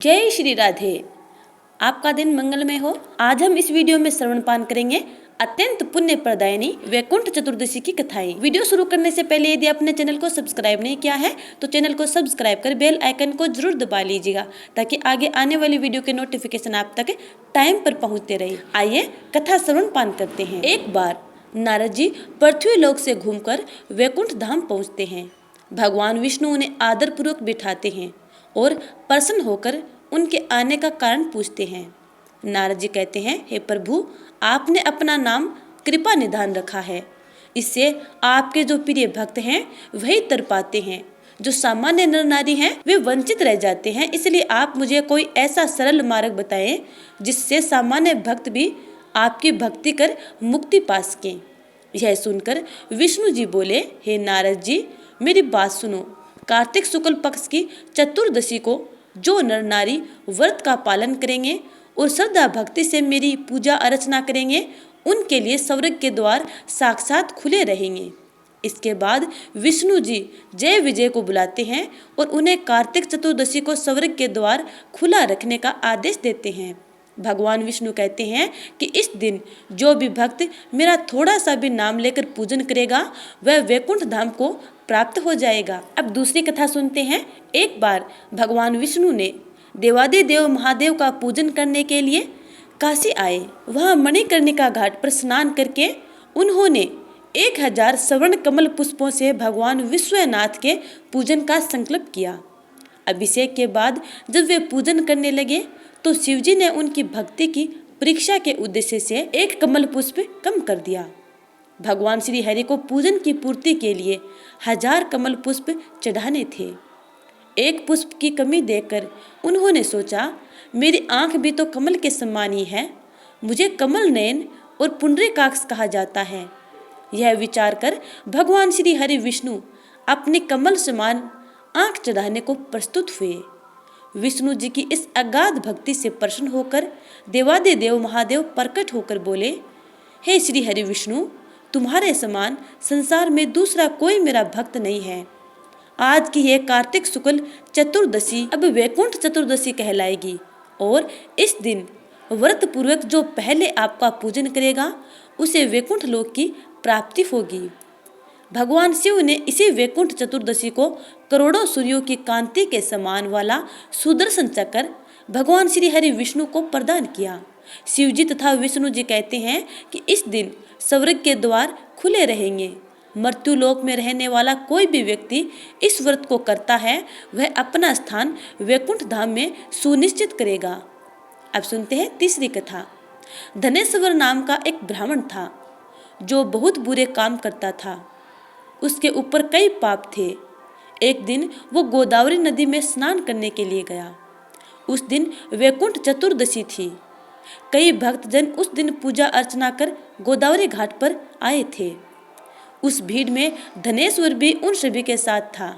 जय श्री राधे। आपका दिन मंगलमय हो। आज हम इस वीडियो में श्रवण पान करेंगे अत्यंत पुण्य प्रदायिनी वैकुंठ चतुर्दशी की कथाएं। वीडियो शुरू करने से पहले यदि आपने चैनल को सब्सक्राइब नहीं किया है तो चैनल को सब्सक्राइब कर बेल आइकन को जरूर दबा लीजिएगा ताकि आगे आने वाली वीडियो के नोटिफिकेशन आप तक टाइम पर पहुंचते रहे। आइए कथा श्रवण पान करते हैं। एक बार नारद जी पृथ्वी लोक से घूमकर वैकुंठ धाम पहुँचते हैं। भगवान विष्णु उन्हें आदर पूर्वक बिठाते हैं और प्रसन्न होकर उनके आने का कारण पूछते हैं। नारद जी कहते हैं, हे प्रभु, आपने अपना नाम कृपा निधान रखा है। इससे आपके जो प्रिय भक्त हैं वही तर पाते हैं। जो सामान्य नर नारी हैं वे वंचित रह जाते हैं। इसलिए आप मुझे कोई ऐसा सरल मार्ग बताएं जिससे सामान्य भक्त भी आपकी भक्ति कर मुक्ति पा सकें। यह सुनकर विष्णु जी बोले, हे नारद जी, मेरी बात सुनो। कार्तिक शुक्ल पक्ष की चतुर्दशी को जो नर नारी व्रत का पालन करेंगे और श्रद्धा भक्ति से मेरी पूजा अर्चना करेंगे उनके लिए स्वर्ग के द्वार साक्षात खुले रहेंगे। इसके बाद विष्णु जी जय विजय को बुलाते हैं और उन्हें कार्तिक चतुर्दशी को स्वर्ग के द्वार खुला रखने का आदेश देते हैं। भगवान विष्णु कहते हैं कि इस दिन जो भी भक्त मेरा थोड़ा सा भी नाम लेकर पूजन करेगा वह वैकुंठ धाम को प्राप्त हो जाएगा। अब दूसरी कथा सुनते हैं। एक बार भगवान विष्णु ने देवादिदेव महादेव का पूजन करने के लिए काशी आए। वहां मणिकर्णिका घाट पर स्नान करके उन्होंने 1000 स्वर्ण कमल पुष्पों से भगवान विश्वनाथ के पूजन का संकल्प किया। अभिषेक के बाद जब वे पूजन करने लगे तो शिवजी ने उनकी भक्ति की परीक्षा के उद्देश्य से एक कमल पुष्प कम कर दिया। भगवान श्री हरि को पूजन की पूर्ति के लिए 1000 कमल पुष्प चढ़ाने थे। एक पुष्प की कमी देखकर उन्होंने सोचा, मेरी आंख भी तो कमल के समान ही है, मुझे कमल नयन और पुंडरीकाक्ष कहा जाता है। यह विचार कर भगवान श्री हरि विष्णु अपने कमल समान आंख चढ़ाने को प्रस्तुत हुए। विष्णु जी की इस अगाध भक्ति से प्रसन्न होकर देवादिदेव महादेव प्रकट होकर बोले, हे श्री हरि विष्णु, तुम्हारे समान संसार में दूसरा कोई मेरा भक्त नहीं है। आज की यह कार्तिक शुक्ल चतुर्दशी अब वैकुंठ चतुर्दशी कहलाएगी और इस दिन व्रत पूर्वक जो पहले आपका पूजन करेगा उसे वैकुंठ लोक की प्राप्ति होगी। भगवान शिव ने इसी वैकुंठ चतुर्दशी को करोड़ों सूर्यों की कांति के समान वाला सुदर्शन चक्र भगवान श्री हरि विष्णु को प्रदान किया। शिव जी तथा विष्णु जी कहते हैं कि इस दिन स्वर्ग के द्वार खुले रहेंगे। मृत्यु लोक में रहने वाला कोई भी व्यक्ति इस व्रत को करता है वह अपना स्थान वैकुंठ धाम में सुनिश्चित करेगा। अब सुनते हैं तीसरी कथा। धनेश्वर नाम का एक ब्राह्मण था जो बहुत बुरे काम करता था। उसके ऊपर कई पाप थे। एक दिन वो गोदावरी नदी में स्नान करने के लिए गया। उस दिन वैकुंठ चतुर्दशी थी। कई भक्तजन उस दिन पूजा अर्चना कर गोदावरी घाट पर आए थे। उस भीड़ में धनेश्वर भी उन सभी के साथ था।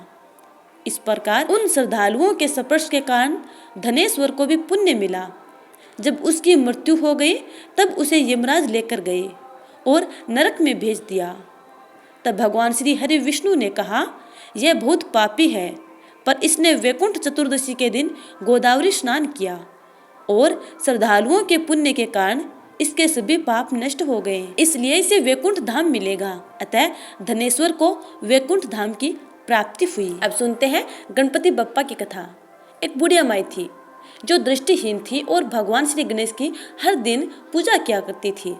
इस प्रकार उन श्रद्धालुओं के स्पर्श के कारण धनेश्वर को भी पुण्य मिला। जब उसकी मृत्यु हो गई तब उसे यमराज लेकर गए और नरक में भेज दिया। तब भगवान श्री हरि विष्णु ने कहा, यह बहुत पापी है, पर इसने वैकुंठ चतुर्दशी के दिन गोदावरी स्नान किया और श्रद्धालुओं के पुण्य के कारण इसके सभी पाप नष्ट हो गए, इसलिए इसे वैकुंठ धाम मिलेगा। अतः धनेश्वर को वैकुंठ धाम की प्राप्ति हुई। अब सुनते हैं गणपति बप्पा की कथा। एक बुढ़िया माई थी जो दृष्टिहीन थी और भगवान श्री गणेश की हर दिन पूजा किया करती थी।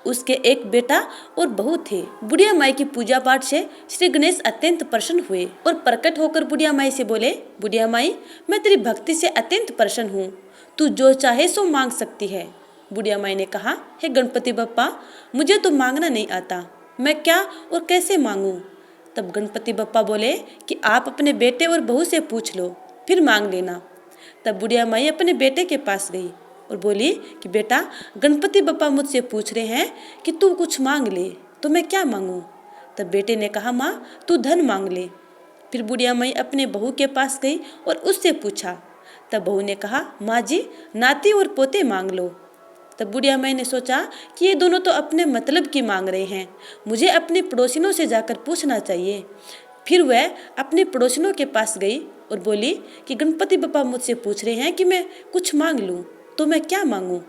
उसके एक बेटा और बहू थे। बुढ़िया माई की पूजा पाठ से श्री गणेश अत्यंत प्रसन्न हुए और प्रकट होकर बुढ़िया माई से बोले, बुढ़िया माई, मैं तेरी भक्ति से अत्यंत प्रसन्न हूँ, तू जो चाहे सो मांग सकती है। बुढ़िया माई ने कहा, हे गणपति बप्पा, मुझे तो मांगना नहीं आता, मैं क्या और कैसे मांगूं? तब गणपति बप्पा बोले कि आप अपने बेटे और बहू से पूछ लो, फिर मांग लेना। तब बुढ़िया माई अपने बेटे के पास गई और बोली कि बेटा, गणपति बप्पा मुझसे पूछ रहे हैं कि तू कुछ मांग ले, तो मैं क्या मांगूं? तब बेटे ने कहा, माँ, तू धन मांग ले। फिर बुढ़िया माई अपने बहू के पास गई और उससे पूछा। तब बहू ने कहा, माँ जी, नाती और पोते मांग लो। तब बुढ़िया माई ने सोचा कि ये दोनों तो अपने मतलब की मांग रहे हैं, मुझे अपने पड़ोसिनों से जाकर पूछना चाहिए। फिर वह अपने पड़ोसियों के पास गई और बोली कि गणपति बप्पा मुझसे पूछ रहे हैं कि मैं कुछ मांग लूं, तो मैं क्या मांगूं।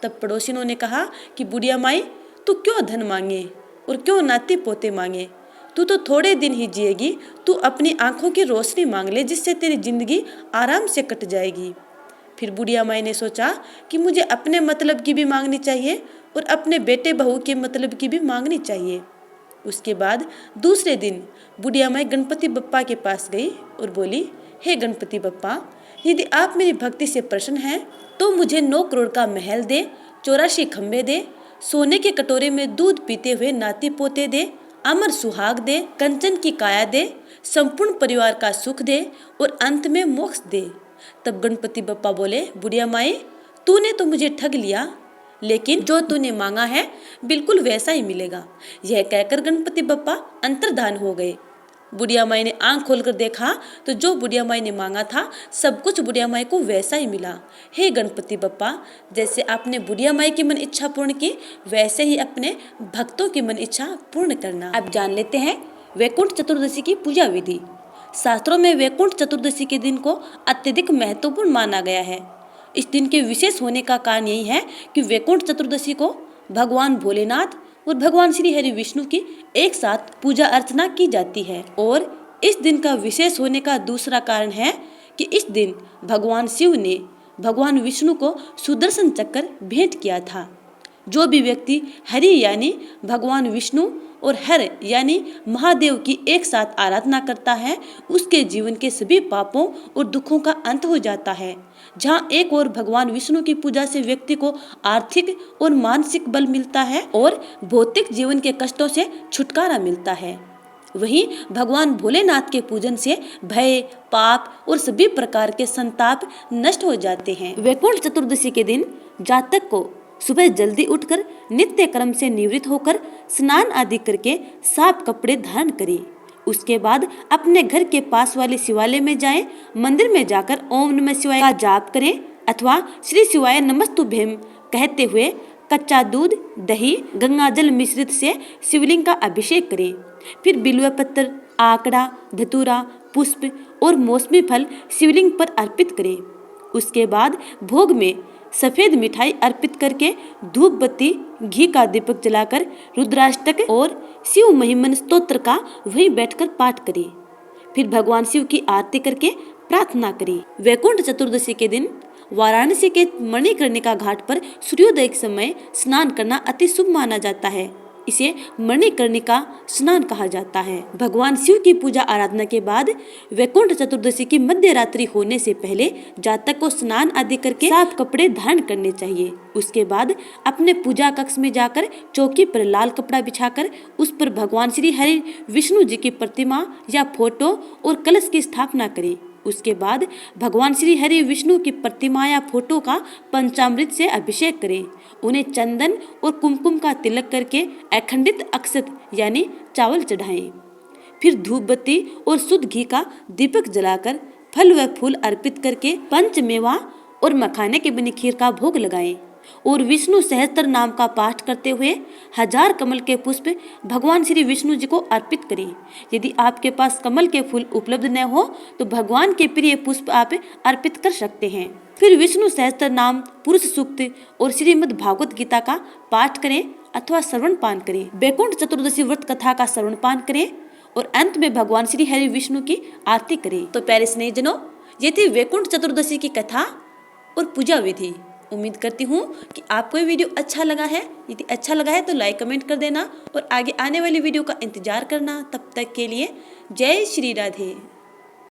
तब पड़ोसियों ने कहा कि बुढ़िया माई, तू क्यों धन मांगे और क्यों नाती पोते मांगे, तू तो थोड़े दिन ही जिएगी, तू अपनी आंखों की रोशनी मांग ले, जिससे तेरी जिंदगी आराम से कट जाएगी। फिर बुढ़िया माई ने सोचा कि मुझे अपने मतलब की भी मांगनी चाहिए और अपने बेटे बहू के मतलब की भी मांगनी चाहिए। उसके बाद दूसरे दिन बुढ़िया माई गणपति बप्पा के पास गई और बोली, हे गणपति बप्पा, यदि आप मेरी भक्ति से प्रसन्न हैं तो मुझे 9 करोड़ का महल दे, 84 खंबे दे, सोने के कटोरे में दूध पीते हुए नाती पोते दे, अमर सुहाग दे, कंचन की काया दे, संपूर्ण परिवार का सुख दे और अंत में मोक्ष दे। तब गणपति बप्पा बोले, बुढ़िया माई, तूने तो मुझे ठग लिया, लेकिन जो तूने मांगा है बिल्कुल वैसा ही मिलेगा। यह कहकर गणपति बप्पा अंतर्धान हो गए। बुढ़िया माई ने आंख खोलकर देखा तो जो बुढ़िया माई ने मांगा था सब कुछ बुढ़िया माई को वैसा ही मिला। हे गणपति बप्पा, जैसे आपने बुढ़िया माई की मन इच्छा पूर्ण की, वैसे ही अपने भक्तों की मन इच्छा पूर्ण करना। अब जान लेते हैं वैकुंठ चतुर्दशी की पूजा विधि। शास्त्रों में वैकुंठ चतुर्दशी के दिन को अत्यधिक महत्वपूर्ण माना गया है। इस दिन के विशेष होने का कारण यही है कि वैकुंठ चतुर्दशी को भगवान भोलेनाथ और भगवान श्री हरि विष्णु की एक साथ पूजा अर्चना की जाती है। और इस दिन का विशेष होने का दूसरा कारण है कि इस दिन भगवान शिव ने भगवान विष्णु को सुदर्शन चक्र भेंट किया था। जो भी व्यक्ति हरि यानी भगवान विष्णु और हर यानी महादेव की एक साथ आराधना करता है, उसके जीवन के सभी पापों और दुखों का अंत हो जाता है। जहाँ एक और भगवान विष्णु की पूजा से व्यक्ति को आर्थिक और मानसिक बल मिलता है और भौतिक जीवन के कष्टों से छुटकारा मिलता है, वहीं भगवान भोलेनाथ के पूजन से भय, पाप और सभी प्रकार के संताप नष्ट हो जाते हैं। वैकुंठ चतुर्दशी के दिन जातक को सुबह जल्दी उठकर नित्य कर्म से निवृत्त होकर स्नान आदि करके साफ कपड़े धारण करें। उसके बाद अपने घर के पास वाले शिवालय में जाएं, मंदिर में जाकर ओम नमः शिवाय का जाप करें अथवा श्री शिवाय नमस्तुभ्यम कहते हुए कच्चा दूध, दही, गंगाजल मिश्रित से शिवलिंग का अभिषेक करें। फिर बिल्व पत्र, आकड़ा, धतूरा, पुष्प और मौसमी फल शिवलिंग पर अर्पित करें। उसके बाद भोग में सफेद मिठाई अर्पित करके धूप बत्ती, घी का दीपक जलाकर रुद्राष्टक और शिव महिमन स्तोत्र का वहीं बैठकर पाठ करें। फिर भगवान शिव की आरती करके प्रार्थना करें। वैकुंठ चतुर्दशी के दिन वाराणसी के मणिकर्णिका घाट पर सूर्योदय के समय स्नान करना अति शुभ माना जाता है। इसे मणिकर्णिका स्नान कहा जाता है। भगवान शिव की पूजा आराधना के बाद वैकुंठ चतुर्दशी की मध्य रात्रि होने से पहले जातक को स्नान आदि करके साफ कपड़े धारण करने चाहिए। उसके बाद अपने पूजा कक्ष में जाकर चौकी पर लाल कपड़ा बिछाकर उस पर भगवान श्री हरि विष्णु जी की प्रतिमा या फोटो और कलश की स्थापना करें। उसके बाद भगवान श्री हरि विष्णु की प्रतिमा या फोटो का पंचामृत से अभिषेक करें। उन्हें चंदन और कुमकुम का तिलक करके अखंडित अक्षत यानी चावल चढ़ाएं। फिर धूप बत्ती और शुद्ध घी का दीपक जलाकर फल व फूल अर्पित करके पंचमेवा और मखाने के बनी खीर का भोग लगाएं और विष्णु सहस्त्र नाम का पाठ करते हुए 1000 कमल के पुष्प भगवान श्री विष्णु जी को अर्पित करें। यदि आपके पास कमल के फूल उपलब्ध न हो तो भगवान के प्रिय पुष्प आप अर्पित कर सकते हैं। फिर विष्णु सहस्त्र नाम, पुरुष सूक्त और श्रीमद् भागवत गीता का पाठ करें अथवा श्रवण पान करें। वैकुंठ चतुर्दशी व्रत कथा का श्रवण पान करें और अंत में भगवान श्री हरि विष्णु की आरती करें। तो प्यारे स्नेहितजनों, ये थी वैकुंठ चतुर्दशी की कथा और पूजा विधि। उम्मीद करती हूँ कि आपको ये वीडियो अच्छा लगा है। यदि अच्छा लगा है तो लाइक कमेंट कर देना और आगे आने वाली वीडियो का इंतजार करना। तब तक के लिए जय श्री राधे।